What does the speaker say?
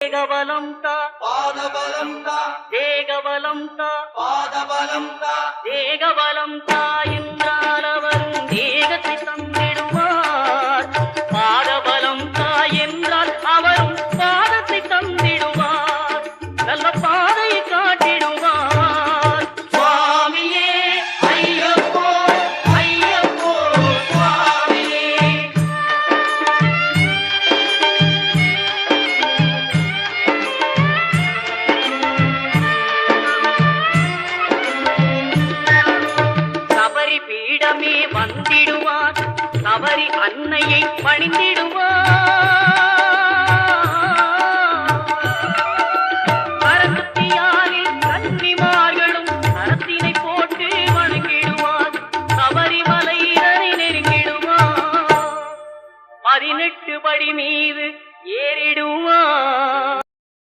தேகபலம் தா பாதபலம் தா தேகபலம் தா பாதபலம் தா தேகபலம் தா என்றால் அவரும் தேகத்தை தந்திடுவார். பாதபலம் தா என்றால் அவரும் பாதத்தை தந்திடுவார். நல்ல பாதையை காட்டிடுவார். சுவாமியே ஐயப்போ ஐயப்போ சுவாமியே சபரி பீடமே வந்திடுவார். சபரி அன்னையை பணிந்திடுவார்.